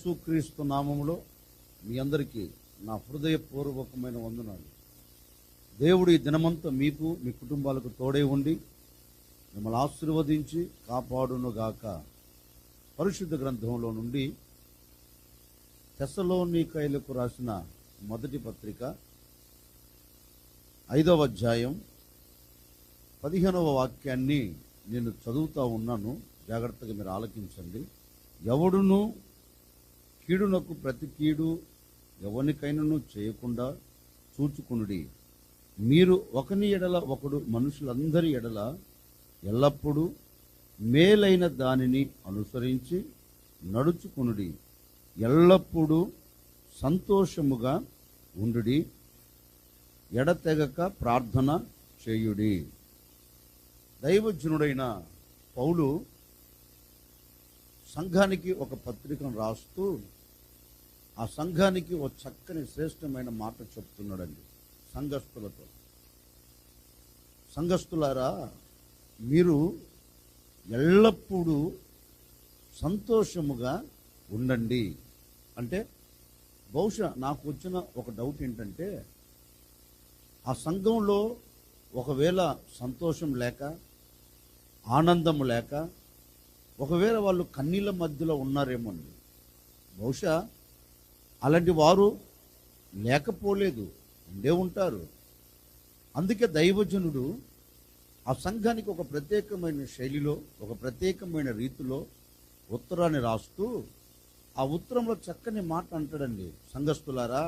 యేసుక్రీస్తు నామములో మీ అందరికీ నా హృదయపూర్వకమైన వందనాలు. దేవుడు ఈ దినమంతా మీకు మీ కుటుంబాలకు తోడై ఉండి మిమ్మల్ని ఆశీర్వదించి కాపాడునుగాక. పరిశుద్ధ గ్రంథంలో నుండి తెస్సలోనికైలకు రాసిన మొదటి పత్రిక 5వ అధ్యాయం 15వ వాక్యాన్ని నేను చదువుతూ ఉన్నాను. జాగ్రత్తగా మీరు ఆలకించండి. ఎవడును కీడునకు ప్రతి కీడు ఎవరికైనాను చేయకుండా చూచుకునుడి. మీరు ఒకని ఎడల ఒకడు మనుషులందరి ఎడల ఎల్లప్పుడూ మేలైన దానిని అనుసరించి నడుచుకునుడి. ఎల్లప్పుడూ సంతోషముగా ఉండుడి. ఎడతెగక ప్రార్థన చేయుడి. దైవజనుడైన పౌలు సంఘానికి ఒక పత్రికను రాస్తూ ఆ సంఘానికి ఒక చక్కని శ్రేష్టమైన మాట చెప్తున్నాడండి. సంఘస్థులతో, సంఘస్థులారా, మీరు ఎల్లప్పుడూ సంతోషముగా ఉండండి. అంటే బహుశా నాకు వచ్చిన ఒక డౌట్ ఏంటంటే, ఆ సంఘంలో ఒకవేళ సంతోషం లేక, ఆనందం లేక, ఒకవేళ వాళ్ళు కన్నీళ్ళ మధ్యలో ఉన్నారేమో అండి. బహుశా అలాంటి వారు లేకపోలేదు, ఉండే ఉంటారు. అందుకే దైవజనుడు ఆ సంఘానికి ఒక ప్రత్యేకమైన శైలిలో, ఒక ప్రత్యేకమైన రీతిలో ఉత్తరాన్ని రాస్తూ ఆ ఉత్తరంలో చక్కని మాట అంటాడండి. సంఘస్థులారా,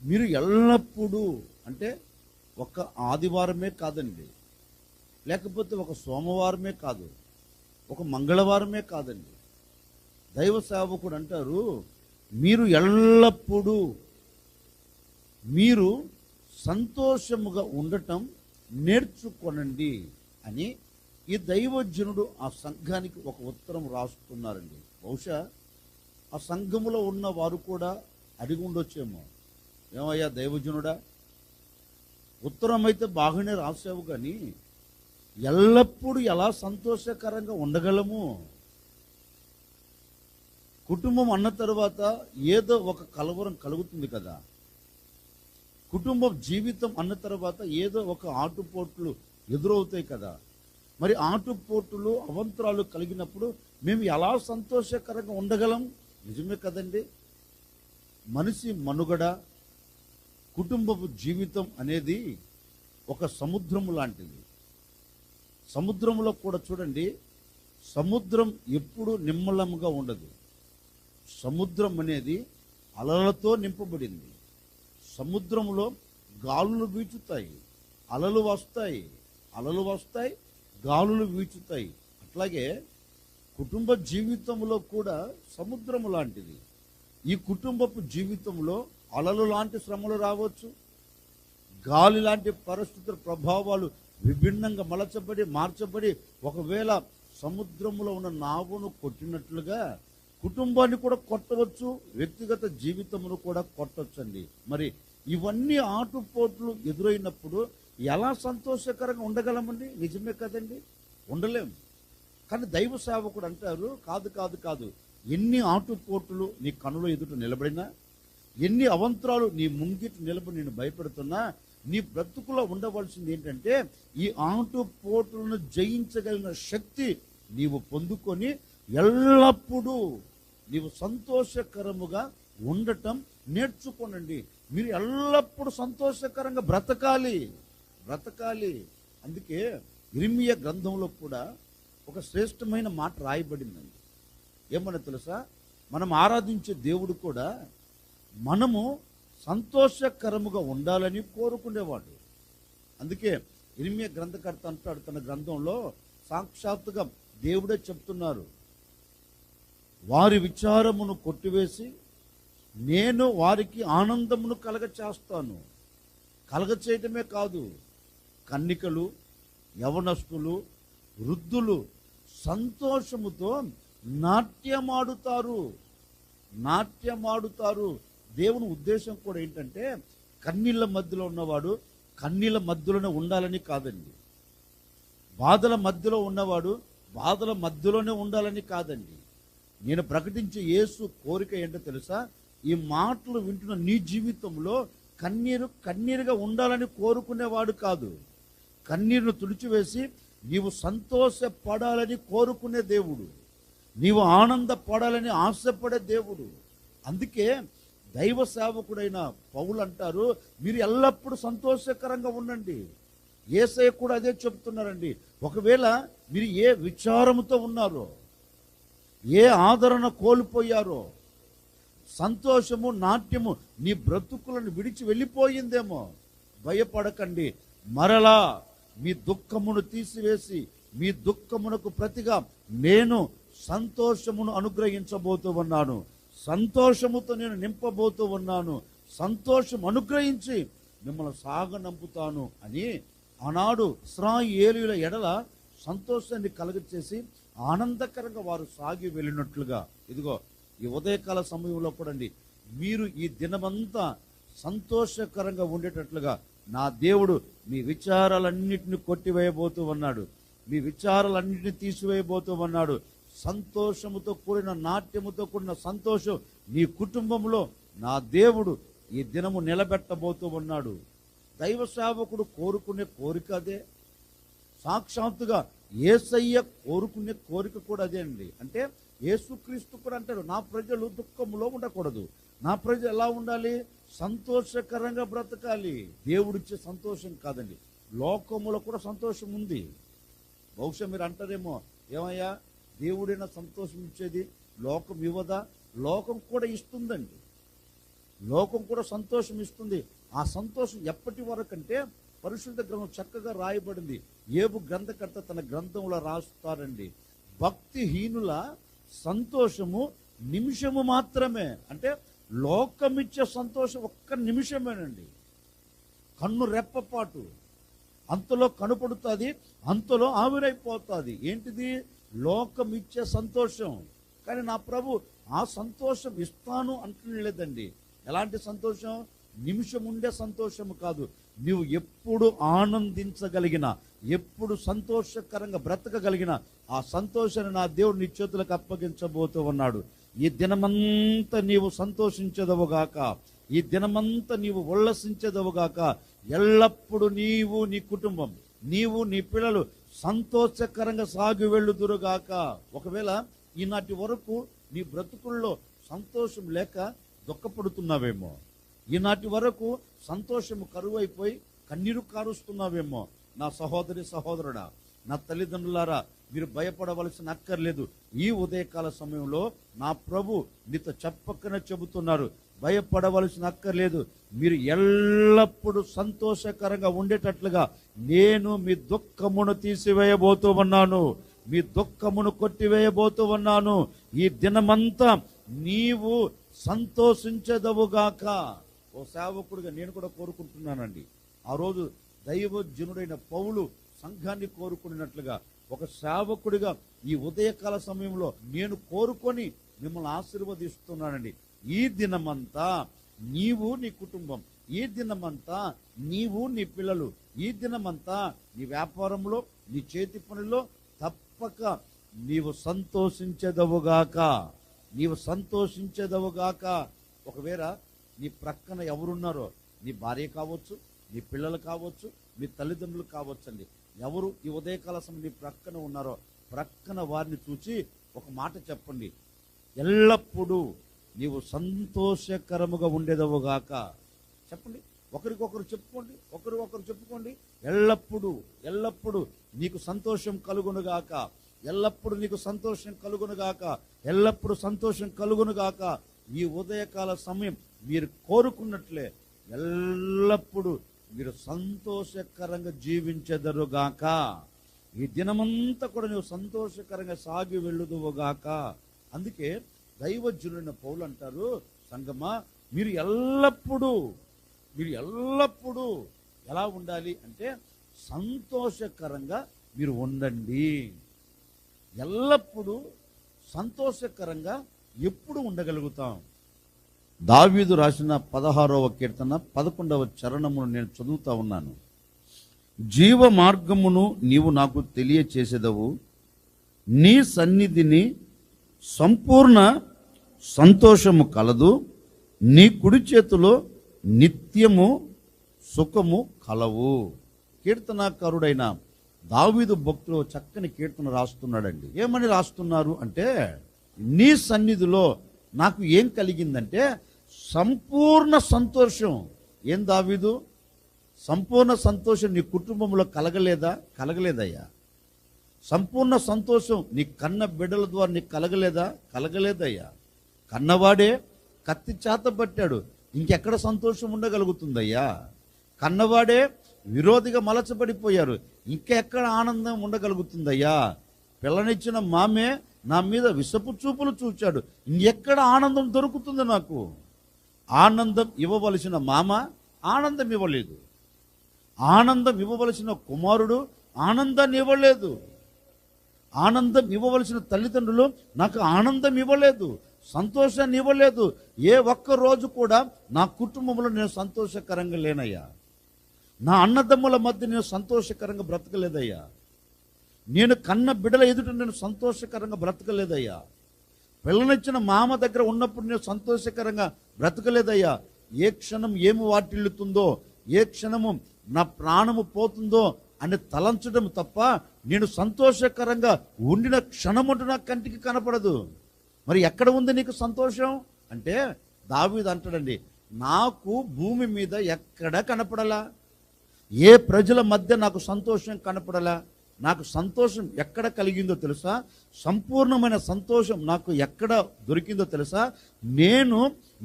మీరు ఎల్లప్పుడూ, అంటే ఒక ఆదివారమే కాదండి, లేకపోతే ఒక సోమవారమే కాదు, ఒక మంగళవారమే కాదండి. దైవ సేవకుడు అంటారు, మీరు ఎల్లప్పుడూ మీరు సంతోషముగా ఉండటం నేర్చుకొనండి అని ఈ దైవజనుడు ఆ సంఘానికి ఒక ఉత్తరం రాస్తున్నారండి. బహుశా ఆ సంఘములో ఉన్న వారు కూడా అడిగి ఉండొచ్చేమో, ఏమయ్యా దైవజనుడా, ఉత్తరం అయితే బాగానే రాసావు, కానీ ఎల్లప్పుడూ ఎలా సంతోషకరంగా ఉండగలము? కుటుంబం అన్న తర్వాత ఏదో ఒక కలవరం కలుగుతుంది కదా. కుటుంబం జీవితం అన్న తర్వాత ఏదో ఒక ఆటుపోట్లు ఎదురవుతాయి కదా. మరి ఆటుపోట్లు అవంతరాలు కలిగినప్పుడు మేము ఎలా సంతోషకరంగా ఉండగలం? నిజమే కదండి. మనిషి మనుగడ, కుటుంబపు జీవితం అనేది ఒక సముద్రం లాంటిది. సముద్రంలో కూడా చూడండి, సముద్రం ఎప్పుడు నిమ్మలంగా ఉండదు. సముద్రం అనేది అలలతో నింపబడింది. సముద్రంలో గాలులు వీచుతాయి, అలలు వస్తాయి, గాలులు వీచుతాయి. అట్లాగే కుటుంబ జీవితంలో కూడా సముద్రము లాంటిది. ఈ కుటుంబపు జీవితంలో అలలు లాంటి శ్రమలు రావచ్చు, గాలి లాంటి పరిస్థితుల ప్రభావాలు విభిన్నంగా మార్చబడి ఒకవేళ సముద్రంలో ఉన్న నావును కొట్టినట్లుగా కుటుంబాన్ని కూడా కొట్టవచ్చు, వ్యక్తిగత జీవితమును కూడా కొట్టవచ్చండి. మరి ఇవన్నీ ఆటుపోట్లు ఎదురైనప్పుడు ఎలా సంతోషకరంగా ఉండగలమండి? నిజమే కదండి, ఉండలేం. కానీ దైవ సేవకుడు అంటారు, కాదు, ఎన్ని ఆటుపోట్లు నీ కనుల ఎదుట నిలబడినా, ఎన్ని అవంతరాలు నీ ముంగిటి నిలబడి నేను భయపెడుతున్నా, నీ బ్రతుకులో ఉండవలసింది ఏంటంటే ఈ ఆటుపోట్లను జయించగలిగిన శక్తి నీవు పొందుకొని ఎల్లప్పుడూ నీవు సంతోషకరముగా ఉండటం నేర్చుకోనండి. మీరు ఎల్లప్పుడూ సంతోషకరంగా బ్రతకాలి. అందుకే ఇర్మీయా గ్రంథంలో కూడా ఒక శ్రేష్టమైన మాట రాయబడిందండి. ఏమన్నా తెలుసా? మనం ఆరాధించే దేవుడు కూడా మనము సంతోషకరముగా ఉండాలని కోరుకునేవాడు. అందుకే ఇర్మీయా గ్రంథకర్త అంటాడు తన గ్రంథంలో, సాక్షాత్తుగా దేవుడే చెప్తున్నారు, వారి విచారమును కొట్టివేసి నేను వారికి ఆనందమును కలగచేస్తాను. కలగచేయటమే కాదు, కన్నికలు, యవనస్తులు, వృద్ధులు సంతోషముతో నాట్యమాడుతారు. దేవుని ఉద్దేశం కూడా ఏంటంటే కన్నీళ్ళ మధ్యలో ఉన్నవాడు కన్నీళ్ళ మధ్యలోనే ఉండాలని కాదండి. బాధల మధ్యలో ఉన్నవాడు బాధల మధ్యలోనే ఉండాలని కాదండి. నేను ప్రకటించే యేసు కోరిక ఏంటో తెలుసా? ఈ మాటలు వింటున్న నీ జీవితంలో కన్నీరుగా ఉండాలని కోరుకునేవాడు కాదు. కన్నీరును తుడిచివేసి నీవు సంతోషపడాలని కోరుకునే దేవుడు, నీవు ఆనందపడాలని ఆశపడే దేవుడు. అందుకే దైవ సేవకుడైన పౌలు అంటారు, మీరు ఎల్లప్పుడూ సంతోషకరంగా ఉండండి. యేసయ్య కూడా అదే చెప్తున్నారండి. ఒకవేళ మీరు ఏ విచారముతో ఉన్నారో, ఏ ఆదరణ కోల్పోయారో, సంతోషము నాట్యము నీ బ్రతుకులను విడిచి వెళ్ళిపోయిందేమో, భయపడకండి. మరలా మీ దుఃఖమును తీసివేసి మీ దుఃఖమునకు ప్రతిగా నేను సంతోషమును అనుగ్రహించబోతూ ఉన్నాను, సంతోషముతో నేను నింపబోతూ ఉన్నాను, సంతోషం అనుగ్రహించి మిమ్మల్ని సాగనంపుతాను అని ఆనాడు ఇశ్రాయేలీయుల ఎడల సంతోషాన్ని కలుగచేసి ఆనందకరంగా వారు సాగి వెళ్ళినట్లుగా, ఇదిగో ఈ ఉదయకాల సమయంలో కూడా మీరు ఈ దినమంతా సంతోషకరంగా ఉండేటట్లుగా నా దేవుడు మీ విచారాలన్నింటినీ కొట్టివేయబోతూ ఉన్నాడు, మీ విచారాలన్నింటినీ తీసివేయబోతూ ఉన్నాడు. సంతోషముతో కూడిన నాట్యముతో కూడిన సంతోషం నీ కుటుంబంలో నా దేవుడు ఈ దినము నిలబెట్టబోతూ ఉన్నాడు. దైవ సేవకుడు కోరుకునే కోరిక అదే. సాక్షాత్తుగా యేసయ్య కోరుకునే కోరిక కూడా అదే అండి. అంటే యేసుక్రీస్తు కూడా అంటాడు, నా ప్రజలు దుఃఖములో ఉండకూడదు, నా ప్రజలు ఎలా ఉండాలి? సంతోషకరంగా బ్రతకాలి. దేవుడిచ్చే సంతోషం కాదండి, లోకములో కూడా సంతోషం ఉంది. బహుశా మీరు అంటారేమో, ఏమయ్యా దేవుడైనా సంతోషం ఇచ్చేది, లోకం ఇవ్వదా? లోకం కూడా ఇస్తుందండి, లోకం కూడా సంతోషం ఇస్తుంది. ఆ సంతోషం ఎప్పటి వరకు అంటే పరిశుద్ధ గ్రంథం చక్కగా రాయబడింది. యోబు గ్రంథకర్త తన గ్రంథంలో రాస్తారండి, భక్తిహీనుల సంతోషము నిమిషము మాత్రమే. అంటే లోకమిచ్చే సంతోషం ఒక్క నిమిషమేనండి, కన్ను రెప్పపాటు, అంతలో కనపడుతుంది, అంతలో ఆవిరైపోతుంది. ఏంటిది? లోకం ఇచ్చే సంతోషం. కానీ నా ప్రభు ఆ సంతోషం ఇస్తాను అంటలేదండి. ఎలాంటి సంతోషం? నిమిషం ఉండే సంతోషం కాదు. నువ్వు ఎప్పుడు ఆనందించగలిగిన, ఎప్పుడు సంతోషకరంగా బ్రతకగలిగిన ఆ సంతోషాన్ని నా దేవుడు నీ చేతులకు అప్పగించబోతూ ఉన్నాడు. ఈ దినమంతా నీవు సంతోషించదవుగాక, ఈ దినమంతా నీవు ఉల్లసించదవుగాక. ఎల్లప్పుడు నీవు, నీ కుటుంబం, నీవు, నీ పిల్లలు సంతోషకరంగా సాగి వెళ్ళుదురుగాక. ఒకవేళ ఈనాటి వరకు నీ బ్రతుకుల్లో సంతోషం లేక దుఃఖపడుతున్నావేమో, ఈనాటి వరకు సంతోషము కరువైపోయి కన్నీరు కారుస్తున్నావేమో, నా సహోదరి సహోదరుడా, నా తల్లిదండ్రులారా, మీరు భయపడవలసిన అక్కర్లేదు. ఈ ఉదయకాల సమయంలో నా ప్రభు నీతో చెప్పకనే చెబుతున్నారు, భయపడవలసిన అక్కర్లేదు. మీరు ఎల్లప్పుడూ సంతోషకరంగా ఉండేటట్లుగా నేను మీ దుఃఖమును తీసివేయబోతూ ఉన్నాను, మీ దుఃఖమును కొట్టివేయబోతూ ఉన్నాను. ఈ దినమంతా నీవు సంతోషించదవుగాక. ఓ సేవకుడిగా నేను కూడా కోరుకుంటున్నానండి, ఆ రోజు దైవజనుడైన పౌలు సంఘాన్ని కోరుకున్నట్లుగా ఒక సేవకుడిగా ఈ ఉదయకాల సమయంలో నేను కోరుకొని మిమ్మల్ని ఆశీర్వదిస్తున్నానండి. ఈ దినమంతా నీవు, నీ కుటుంబం, ఈ దినమంతా నీవు, నీ పిల్లలు, ఈ దినమంతా నీ వ్యాపారంలో, నీ చేతి పనిలో తప్పక నీవు సంతోషించదవుగాక, నీవు సంతోషించదవుగాక. ఒకవేళ నీ ప్రక్కన ఎవరున్నారో, నీ భార్య కావచ్చు, నీ పిల్లలు కావచ్చు, మీ తల్లిదండ్రులు కావచ్చండి, ఎవరు ఈ ఉదయకాల సమయం నీ ప్రక్కన ఉన్నారో ప్రక్కన వారిని చూచి ఒక మాట చెప్పండి, ఎల్లప్పుడూ నీవు సంతోషకరముగా ఉండేదవుగాక. చెప్పండి, ఒకరికొకరు చెప్పుకోండి, ఒకరు చెప్పుకోండి. ఎల్లప్పుడూ ఎల్లప్పుడూ నీకు సంతోషం కలుగునుగాక, ఎల్లప్పుడూ నీకు సంతోషం కలుగునుగాక, ఎల్లప్పుడూ సంతోషం కలుగునుగాక. ఈ ఉదయకాల సమయం మీరు కోరుకున్నట్లే ఎల్లప్పుడూ మీరు సంతోషకరంగా జీవించెదరుగాక. ఈ దినమంతా కూడా నువ్వు సంతోషకరంగా సాగి వెళ్ళుదువుగాక. అందుకే దైవజనుడైన పౌలు అంటారు, సంగమా మీరు ఎల్లప్పుడూ ఎలా ఉండాలి అంటే సంతోషకరంగా మీరు ఉండండి. ఎల్లప్పుడూ సంతోషకరంగా ఎప్పుడు ఉండగలుగుతాం? దావీదు రాసిన 16వ కీర్తన 11వ చరణమును నేను చదువుతా ఉన్నాను. జీవ మార్గమును నీవు నాకు తెలియచేసేదవు, నీ సన్నిధిని సంపూర్ణ సంతోషము కలదు, నీ కుడి చేతిలో నిత్యము సుఖము కలవు. కీర్తనాకారుడైన దావీదు భక్తుడు చక్కని కీర్తన రాస్తున్నాడండి. ఏమని రాస్తున్నారు అంటే, నీ సన్నిధిలో నాకు ఏం కలిగిందంటే సంపూర్ణ సంతోషం. ఏం దావీదు, సంపూర్ణ సంతోషం నీ కుటుంబంలో కలగలేదయ్యా. సంపూర్ణ సంతోషం నీ కన్న బిడ్డల ద్వారా నీకు కలగలేదయ్యా. కన్నవాడే కత్తి చేత పట్టాడు, ఇంకెక్కడ సంతోషం ఉండగలుగుతుందయ్యా. కన్నవాడే విరోధిగా మలచబడిపోయారు, ఇంకెక్కడ ఆనందం ఉండగలుగుతుందయ్యా. పిల్లనిచ్చిన మామే నా మీద విషపు చూపులు చూచాడు, ఇంకెక్కడ ఆనందం దొరుకుతుంది నాకు. ఆనందం ఇవ్వవలసిన మామ ఆనందం ఇవ్వలేదు, ఆనందం ఇవ్వవలసిన కుమారుడు ఆనందాన్ని ఇవ్వలేదు, ఆనందం ఇవ్వవలసిన తల్లిదండ్రులు నాకు ఆనందం ఇవ్వలేదు, సంతోషాన్ని ఇవ్వలేదు. ఏ ఒక్క రోజు కూడా నా కుటుంబంలో నేను సంతోషకరంగా లేనయ్యా. నా అన్నదమ్ముల మధ్య నేను సంతోషకరంగా బ్రతకలేదయ్యా. నేను కన్న బిడ్డల ఎదుట నేను సంతోషకరంగా బ్రతకలేదయ్యా. పిల్లనిచ్చిన మామ దగ్గర ఉన్నప్పుడు నేను సంతోషకరంగా బ్రతకలేదయ్యా. ఏ క్షణం ఏమి వాటిల్లుతుందో, ఏ క్షణము నా ప్రాణము పోతుందో అని తలంచడం తప్ప నేను సంతోషకరంగా ఉండిన క్షణముంటూ నా కంటికి కనపడదు. మరి ఎక్కడ ఉంది నీకు సంతోషం అంటే, దావీదు అంటాడండి, నాకు భూమి మీద ఎక్కడ కనపడలా, ఏ ప్రజల మధ్య నాకు సంతోషం కనపడలా. నాకు సంతోషం ఎక్కడ కలిగిందో తెలుసా? సంపూర్ణమైన సంతోషం నాకు ఎక్కడ దొరికిందో తెలుసా? నేను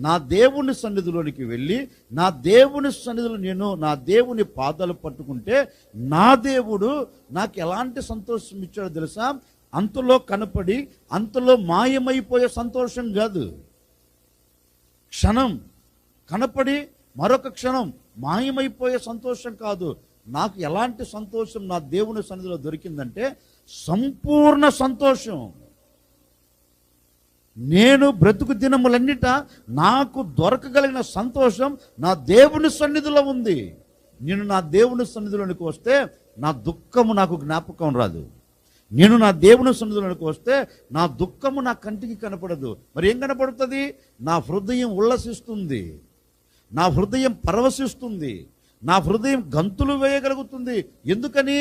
నా దేవుని సన్నిధిలోనికి వెళ్ళి నా దేవుని సన్నిధిలో నేను నా దేవుని పాదాలు పట్టుకుంటే నా దేవుడు నాకు ఎలాంటి సంతోషం ఇచ్చాడో తెలుసా? అంతలో కనపడి అంతలో మాయమైపోయే సంతోషం కాదు. క్షణం కనపడి మరొక క్షణం మాయమైపోయే సంతోషం కాదు. నాకు ఎలాంటి సంతోషం నా దేవుని సన్నిధిలో దొరికిందంటే సంపూర్ణ సంతోషం. నేను బ్రతుకు దినములన్నిట నాకు దొరకగలిగిన సంతోషం నా దేవుని సన్నిధిలో ఉంది. నేను నా దేవుని సన్నిధిలోనికి వస్తే నా దుఃఖము నాకు జ్ఞాపకం రాదు. నేను నా దేవుని సన్నిధిలోనికి వస్తే నా దుఃఖము నా కంటికి కనపడదు. మరి ఏం కనపడుతుంది? నా హృదయం ఉల్లసిస్తుంది, నా హృదయం పరవశిస్తుంది, నా హృదయం గంతులు వేయగలుగుతుంది. ఎందుకని?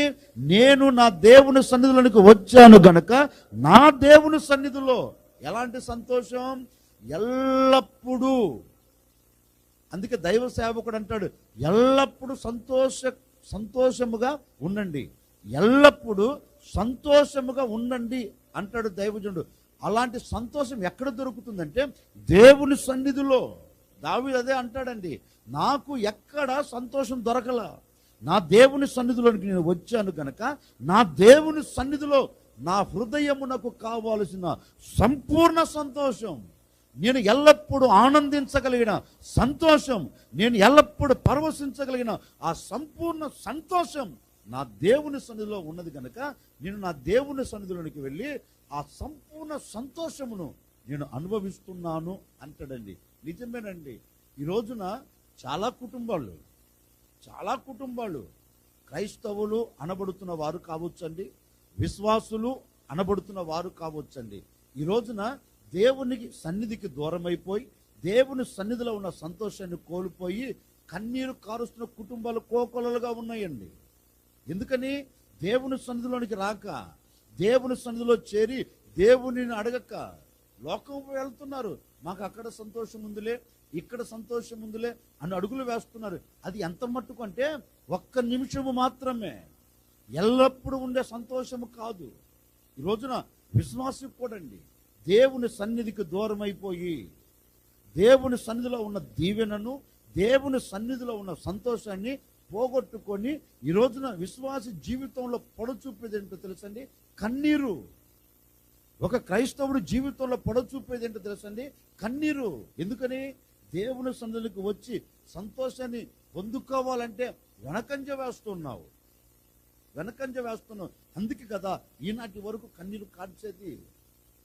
నేను నా దేవుని సన్నిధిలోనికి వచ్చాను గనక నా దేవుని సన్నిధిలో ఎలాంటి సంతోషం? ఎల్లప్పుడూ. అందుకే దైవ సేవకుడు అంటాడు, ఎల్లప్పుడూ సంతోషముగా ఉండండి, ఎల్లప్పుడూ సంతోషముగా ఉండండి అంటాడు దైవజనుడు. అలాంటి సంతోషం ఎక్కడ దొరుకుతుందంటే దేవుని సన్నిధిలో. దావీదు అదే అంటాడండి, నాకు ఎక్కడ సంతోషం దొరకల, నా దేవుని సన్నిధిలోనికి నేను వచ్చాను కనుక నా దేవుని సన్నిధిలో నా హృదయమునకు కావాల్సిన సంపూర్ణ సంతోషం, నేను ఎల్లప్పుడూ ఆనందించగలిగిన సంతోషం, నేను ఎల్లప్పుడూ పరవశించగలిగిన ఆ సంపూర్ణ సంతోషం నా దేవుని సన్నిధిలో ఉన్నది కనుక నేను నా దేవుని సన్నిధిలోనికి వెళ్ళి ఆ సంపూర్ణ సంతోషమును నేను అనుభవిస్తున్నాను అంటాడండి. నిజమేనండి. ఈ రోజున చాలా కుటుంబాలు క్రైస్తవులు అనబడుతున్న వారు కావచ్చండి, విశ్వాసులు అనబడుతున్న వారు కావచ్చండి. ఈ రోజున దేవునికి సన్నిధికి దూరమైపోయి దేవుని సన్నిధిలో ఉన్న సంతోషాన్ని కోల్పోయి కన్నీరు కారుస్తున్న కుటుంబాలు కోకొలలుగా ఉన్నాయండి. ఎందుకని? దేవుని సన్నిధిలోనికి రాక, దేవుని సన్నిధిలో చేరి దేవునిని అడగక లోకం వెళ్తున్నారు. మాకు అక్కడ సంతోషం ఉందిలే, ఇక్కడ సంతోషం ఉందిలే అని అడుగులు వేస్తున్నారు. అది ఎంత మట్టుకు అంటే ఒక్క నిమిషము మాత్రమే, ఎల్లప్పుడూ ఉండే సంతోషము కాదు. ఈ రోజున విశ్వాసం కూడా అండి దేవుని సన్నిధికి దూరం అయిపోయి దేవుని సన్నిధిలో ఉన్న దీవెనను, దేవుని సన్నిధిలో ఉన్న సంతోషాన్ని పోగొట్టుకొని ఈ రోజున విశ్వాస జీవితంలో పొడచూపేది ఏంటో తెలుసండి? కన్నీరు. ఒక క్రైస్తవుడు జీవితంలో పొడచూపేది ఏంటో తెలుసండి? కన్నీరు. ఎందుకని? దేవుని సన్నిధికి వచ్చి సంతోషాన్ని పొందుకోవాలంటే వెనకంజ వేస్తున్నావు. అందుకే కదా ఈనాటి వరకు కన్నీరు కార్చేది.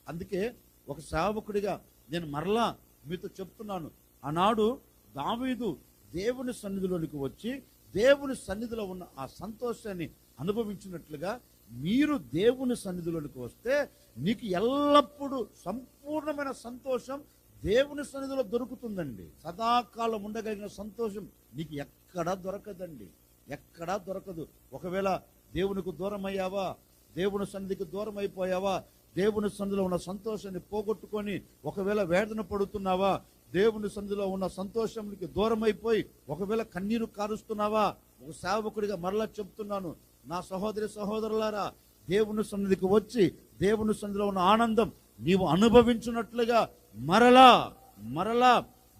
అందుకే ఒక సేవకుడిగా నేను మరలా మీతో చెప్తున్నాను, ఆనాడు దావీదు దేవుని సన్నిధిలోనికి వచ్చి దేవుని సన్నిధిలో ఉన్న ఆ సంతోషాన్ని అనుభవించినట్లుగా మీరు దేవుని సన్నిధిలోనికి వస్తే నీకు ఎల్లప్పుడూ సంపూర్ణమైన సంతోషం దేవుని సన్నిధిలో దొరుకుతుందండి. సదాకాలం ఉండగలిగిన సంతోషం నీకు ఎక్కడా దొరకదండి, ఎక్కడా దొరకదు. ఒకవేళ దేవునికి దూరం అయ్యావా, దేవుని సన్నిధికి దూరం అయిపోయావా, దేవుని సన్నిధిలో ఉన్న సంతోషాన్ని పోగొట్టుకొని ఒకవేళ వేదన పడుతున్నావా, దేవుని సన్నిధిలో ఉన్న సంతోషానికి దూరం అయిపోయి ఒకవేళ కన్నీరు కారుస్తున్నావా, ఒక సేవకుడిగా మరలా చెప్తున్నాను, నా సహోదరి సహోదరులారా, దేవుని సన్నిధికి వచ్చి దేవుని సన్నిధిలో ఉన్న ఆనందం నీవు అనుభవించినట్లుగా మరలా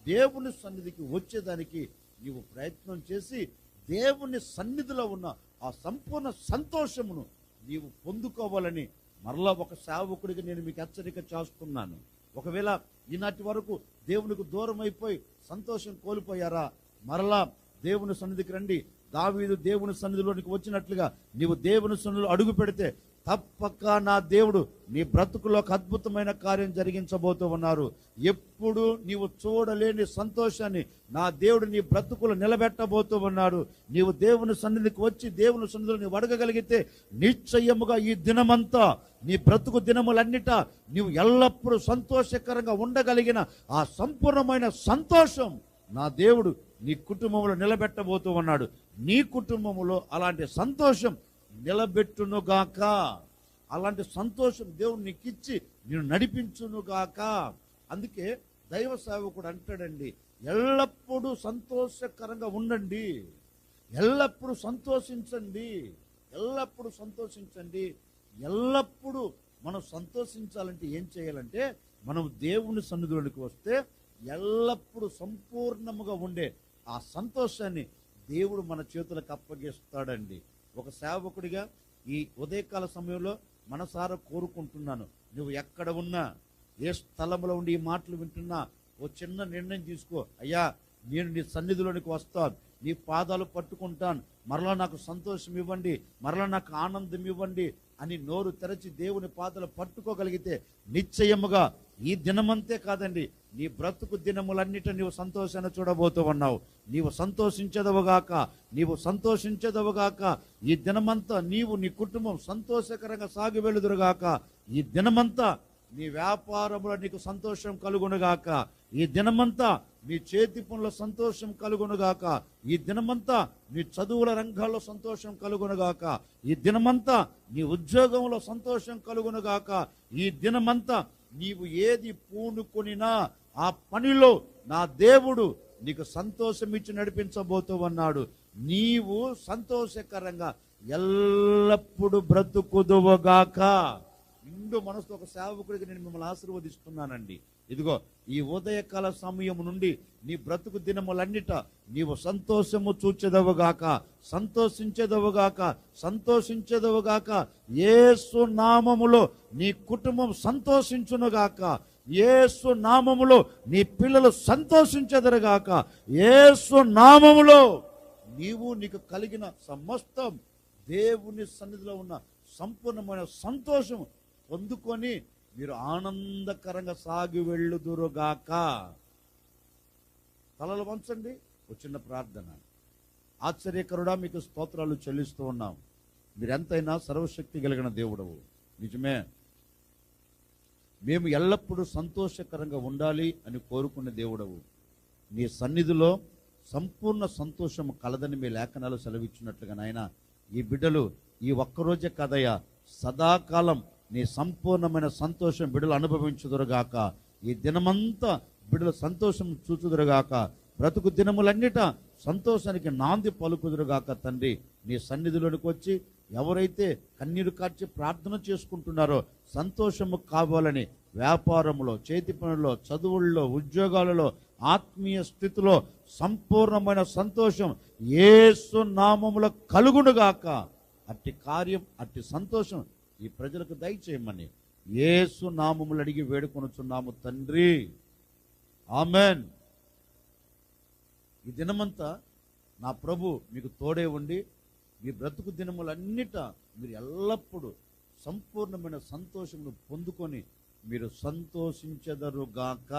దేవుని సన్నిధికి వచ్చేదానికి నీవు ప్రయత్నం చేసి దేవుని సన్నిధిలో ఉన్న ఆ సంపూర్ణ సంతోషమును నీవు పొందుకోవాలని మరలా ఒక సేవకుడికి నేను మీకు హెచ్చరిక చేస్తున్నాను. ఒకవేళ ఈనాటి వరకు దేవునికి దూరం అయిపోయి సంతోషం కోల్పోయారా, మరలా దేవుని సన్నిధికి రండి. దావీదు దేవుని సన్నిధిలోనికి వచ్చినట్లుగా నీవు దేవుని సన్నిధిలో అడుగు పెడితే తప్పక నా దేవుడు నీ బ్రతుకులో ఒక అద్భుతమైన కార్యం జరిగించబోతూ ఉన్నారు. ఎప్పుడు నీవు చూడలేని సంతోషాన్ని నా దేవుడు నీ బ్రతుకులు నిలబెట్టబోతూ ఉన్నాడు. నీవు దేవుని సన్నిధికి వచ్చి దేవుని సన్నిధిలో నీవు అడగగలిగితే నిశ్చయముగా ఈ దినమంతా నీ బ్రతుకు దినములన్నిట నీవు ఎల్లప్పుడూ సంతోషకరంగా ఉండగలిగిన ఆ సంపూర్ణమైన సంతోషం నా దేవుడు నీ కుటుంబంలో నిలబెట్టబోతూ ఉన్నాడు. నీ కుటుంబంలో అలాంటి సంతోషం నిలబెట్టునుగాక, అలాంటి సంతోషం దేవుడు నీకు ఇచ్చి నేను నడిపించునుగాక. అందుకే దైవ సేవకుడు అంటాడండి, ఎల్లప్పుడూ సంతోషకరంగా ఉండండి, ఎల్లప్పుడూ సంతోషించండి, ఎల్లప్పుడూ సంతోషించండి. ఎల్లప్పుడూ మనం సంతోషించాలంటే ఏం చేయాలంటే మనం దేవుని సన్నిధిలోనికి వస్తే ఎల్లప్పుడూ సంపూర్ణముగా ఉండే ఆ సంతోషాన్ని దేవుడు మన చేతులకు అప్పగిస్తాడండి. ఒక సేవకుడిగా ఈ ఉదయకాల సమయంలో మనసారా కోరుకుంటున్నాను, నువ్వు ఎక్కడ ఉన్నా ఏ స్థలంలో ఉండి ఈ మాటలు వింటున్నా ఓ చిన్న నిర్ణయం తీసుకో. అయ్యా, నేను నీ సన్నిధిలోనికి వస్తాను, నీ పాదాలు పట్టుకుంటాను, మరలా నాకు సంతోషం ఇవ్వండి, మరలా నాకు ఆనందం ఇవ్వండి అని నోరు తెరచి దేవుని పాదాలు పట్టుకోగలిగితే నిశ్చయముగా ఈ దినమంతే కాదండి, నీ బ్రతుకు దినములన్నిట నీవు సంతోషాన్ని చూడబోతూ ఉన్నావు. నీవు సంతోషించదవుగాక, నీవు సంతోషించదవుగాక. ఈ దినమంతా నీవు నీ కుటుంబం సంతోషకరంగా సాగి వెళుదురుగాక. ఈ దినమంతా నీ వ్యాపారంలో నీకు సంతోషం కలుగునుగాక. ఈ దినమంతా నీ చేతి పనుల సంతోషం కలుగునుగాక. ఈ దినమంతా నీ చదువుల రంగాల్లో సంతోషం కలుగునుగాక. ఈ దినమంతా నీ ఉద్యోగంలో సంతోషం కలుగునుగాక. ఈ దినమంతా నీవు ఏది పూనుకొనినా ఆ పనిలో నా దేవుడు నీకు సంతోషం ఇచ్చి నడిపించబోతూ ఉన్నాడు. నీవు సంతోషకరంగా ఎల్లప్పుడూ బ్రతుకుదువుగాక. నిండు మనసుతో ఒక సేవకుడికి నేను మిమ్మల్ని ఆశీర్వదిస్తున్నానండి. ఇదిగో ఈ ఉదయకాల సమయం నుండి నీ బ్రతుకు దినములన్నిట నీవు సంతోషము చూచెదవుగాక, సంతోషించెదవుగాక, సంతోషించెదవుగాక. యేసు నామములో నీ కుటుంబం సంతోషించునుగాక, యేసు నామములో నీ పిల్లలు సంతోషించెదరుగాక, యేసు నామములో నీకు కలిగిన సమస్తం దేవుని సన్నిధిలో ఉన్న సంపూర్ణమైన సంతోషం పొందుకొని మీరు ఆనందకరంగా సాగి వెళ్ళుదురుగాక. తలలు వంచండి, ఒక చిన్న ప్రార్థన. ఆశ్చర్యకరుడా, మీకు స్తోత్రాలు చెల్లిస్తూ ఉన్నాం. మీరు ఎంతైనా సర్వశక్తి కలిగిన దేవుడవు. నిజమే, మేము ఎల్లప్పుడూ సంతోషకరంగా ఉండాలి అని కోరుకునే దేవుడవు. నీ సన్నిధిలో సంపూర్ణ సంతోషం కలదని మీ లేఖనాలు సెలవిచ్చినట్లుగా నాయన, ఈ బిడ్డలు ఈ ఒక్కరోజే కదయ్యా, సదాకాలం నీ సంపూర్ణమైన సంతోషం బిడ్డలు అనుభవించుదురుగాక. ఈ దినమంతా బిడ్డలు సంతోషం చూచుదురుగాక. బ్రతుకు దినములన్నిట సంతోషానికి నాంది పలుకుదురుగాక. తండ్రి, నీ సన్నిధిలోనికి వచ్చి ఎవరైతే కన్నీరు కార్చి ప్రార్థన చేసుకుంటున్నారో సంతోషము కావాలని వ్యాపారంలో, చేతి పనుల్లో, చదువుల్లో, ఉద్యోగాలలో, ఆత్మీయ స్థితిలో సంపూర్ణమైన సంతోషం యేసు నామములో కలుగునుగాక. అట్టి కార్యం, అట్టి సంతోషం ఈ ప్రజలకు దయచేయమని యేసు నామములు అడిగి వేడుకొనుచున్నాము తండ్రి, ఆమెన్. ఈ దినమంతా నా ప్రభు మీకు తోడే ఉండి మీ బ్రతుకు దినములన్నిట మీరు ఎల్లప్పుడూ సంపూర్ణమైన సంతోషమును పొందుకొని మీరు సంతోషించెదరుగాక.